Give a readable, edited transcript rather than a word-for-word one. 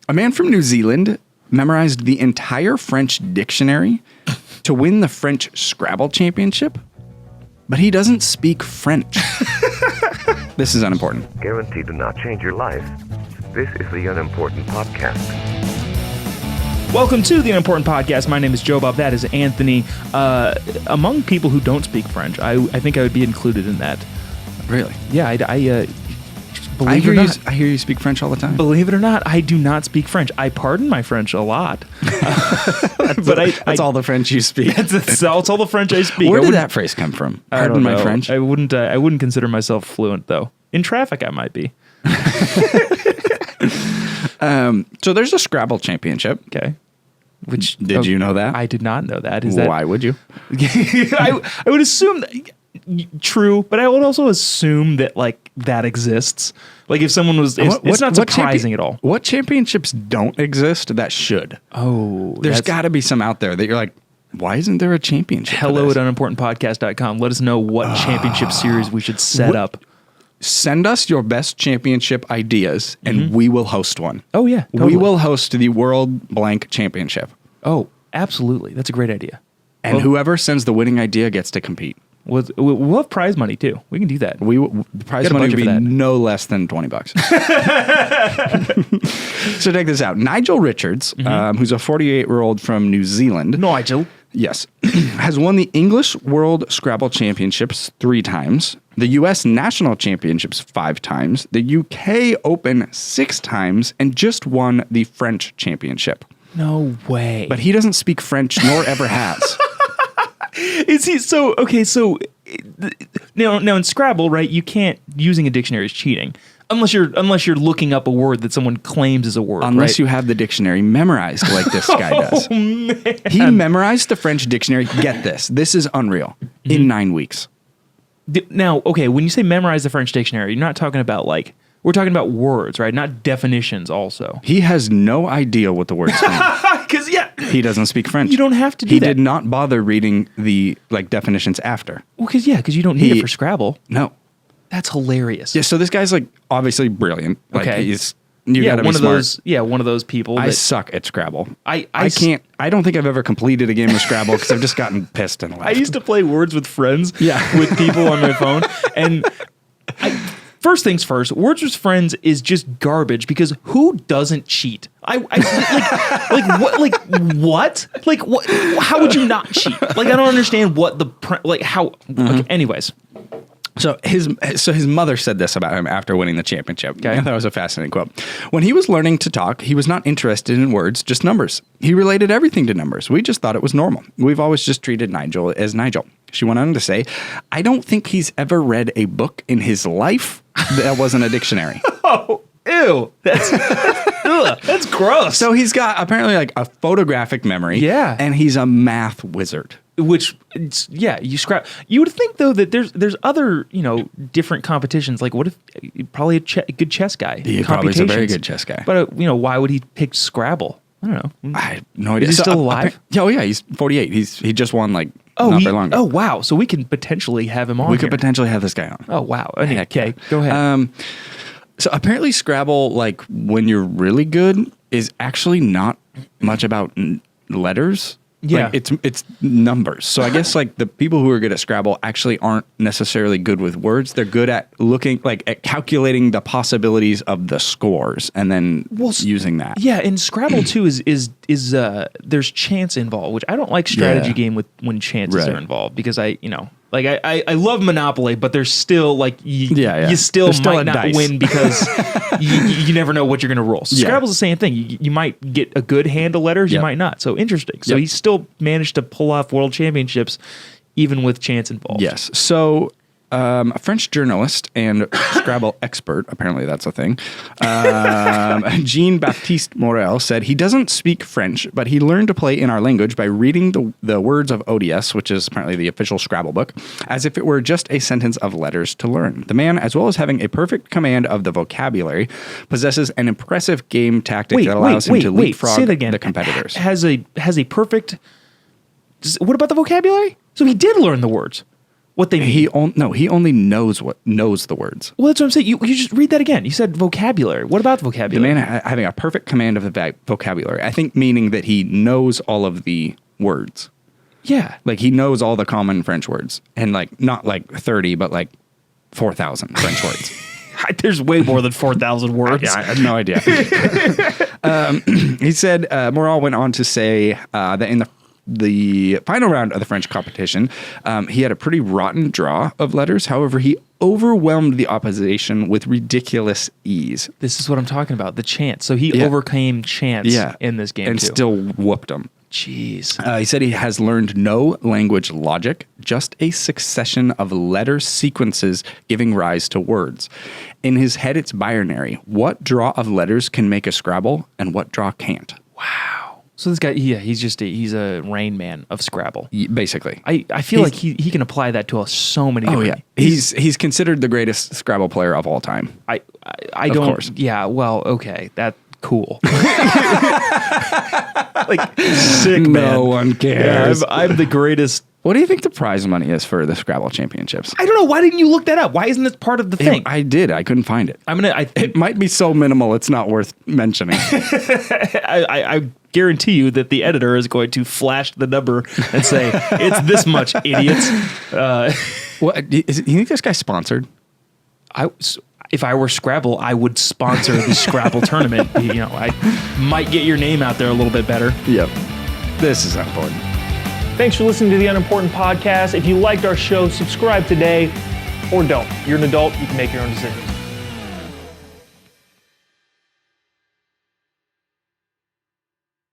A man from New Zealand memorized the entire French dictionary to win the French Scrabble championship, but he doesn't speak French. This is Unimportant. Guaranteed to not change your life. This is the Unimportant Podcast. Welcome to the Unimportant Podcast. My name is Joe Bob. That is Anthony. Among people who don't speak French, I think I would be included in that. Really? Yeah, I hear you speak French all the time. Believe it or not, I do not speak French. I pardon my French a lot. That's all the French you speak. That's all the French I speak. Where did that phrase come from? Pardon my French? I wouldn't consider myself fluent, though. In traffic, I might be. So there's a Scrabble championship. Okay. Did you know that? I did not know that. Why would you? I would assume that, true, but I would also assume that that exists. Like if someone was, it's not surprising at all. What championships don't exist that should? Oh, there's got to be some out there that you're like, why isn't there a championship? Hello at unimportantpodcast.com. Let us know what championship series we should set up. Send us your best championship ideas, and we will host one. Oh, yeah. Totally. We will host the World Blank Championship. Oh, absolutely. That's a great idea. And whoever sends the winning idea gets to compete. We'll have prize money, too. We can do that. The prize money would be no less than $20. So check this out. Nigel Richards, who's a 48-year-old from New Zealand. Nigel. Yes. Has won the English World Scrabble Championships 3 times, the U.S. National Championships 5 times, the U.K. Open 6 times, and just won the French Championship. No way. But he doesn't speak French, nor ever has. Is he so? Okay, so now in Scrabble, right? You can't using a dictionary is cheating unless you're looking up a word that someone claims is a word. Unless right? you have the dictionary memorized like this guy does. Oh, man. He memorized the French dictionary. Get this. This is unreal. In 9 weeks. Now, okay, when you say memorize the French dictionary, you're not talking about we're talking about words, right? Not definitions also. He has no idea what the words mean. Because, he doesn't speak French. You don't have to do He that. did not bother reading the definitions after. Well, because you don't need it for Scrabble. No. That's hilarious. Yeah, so this guy's obviously brilliant. Okay. You gotta be smart. One of those people. I suck at Scrabble. I don't think I've ever completed a game of Scrabble because I've just gotten pissed and left. I used to play Words with Friends Yeah. with people on my phone. And first things first, Words with Friends is just garbage because who doesn't cheat? What? How would you not cheat? I don't understand what how. Okay, anyways. So his mother said this about him after winning the championship. Okay. I thought it was a fascinating quote. When he was learning to talk, he was not interested in words, just numbers. He related everything to numbers. We just thought it was normal. We've always just treated Nigel as Nigel. She went on to say, I don't think he's ever read a book in his life that wasn't a dictionary. Oh, ew. That's gross. So he's got apparently a photographic memory. Yeah. And he's a math wizard. Which, you scrap. You would think though that there's other different competitions. Like what if probably a good chess guy? He probably is a very good chess guy. But why would he pick Scrabble? I don't know. I have no idea. Is he still alive? Oh yeah, he's 48. He just won not very long ago. Oh wow! So we can potentially have him on. We could potentially have this guy on. Oh wow! Okay, go ahead. So apparently Scrabble, when you're really good, is actually not much about letters. Yeah. It's numbers. So I guess the people who are good at Scrabble actually aren't necessarily good with words. They're good at looking at calculating the possibilities of the scores and then using that. Yeah, and Scrabble too is there's chance involved, which I don't like strategy game when chances are involved because I love Monopoly, but there's still you still might not win because you never know what you're going to roll. So Scrabble's the same thing. You might get a good hand of letters, you might not. So interesting. So he still managed to pull off world championships even with chance involved. Yes. So a French journalist and Scrabble expert, apparently that's a thing, Jean-Baptiste Morel said he doesn't speak French, but he learned to play in our language by reading the words of ODS, which is apparently the official Scrabble book, as if it were just a sentence of letters to learn. The man, as well as having a perfect command of the vocabulary, possesses an impressive game tactic that allows him to leapfrog the competitors. Has a perfect... What about the vocabulary? So he did learn the words. what they mean. He only knows the words. Well, that's what I'm saying. You just read that again. You said vocabulary. What about vocabulary? The man having a perfect command of the vocabulary. I think meaning that he knows all of the words. Yeah. Like he knows all the common French words, and like not like 30, but like 4,000 French words. There's way more than 4,000 words. I have no idea. He said, Morale went on to say that in the final round of the French competition, he had a pretty rotten draw of letters. However, he overwhelmed the opposition with ridiculous ease. This is what I'm talking about, the chance. So he overcame chance in this game, and too. Still whooped him. Jeez. He said he has learned no language logic, just a succession of letter sequences giving rise to words. In his head, it's binary. What draw of letters can make a Scrabble, and what draw can't? Wow. So this guy, he's a Rain Man of Scrabble. Basically. I feel like he can apply that to so many different... He's considered the greatest Scrabble player of all time. I of don't... course. Yeah, well, okay. That... Cool. Like, sick, man. No one cares. Yeah, I'm the greatest. What do you think the prize money is for the Scrabble championships? I don't know. Why didn't you look that up? Why isn't this part of the thing? I did. I couldn't find it. It might be so minimal it's not worth mentioning. I guarantee you that the editor is going to flash the number and say, it's this much, idiots. You think this guy's sponsored? If I were Scrabble, I would sponsor the Scrabble tournament. I might get your name out there a little bit better. Yep. This is important. Thanks for listening to the Unimportant Podcast. If you liked our show, subscribe today or don't. You're an adult. You can make your own decisions.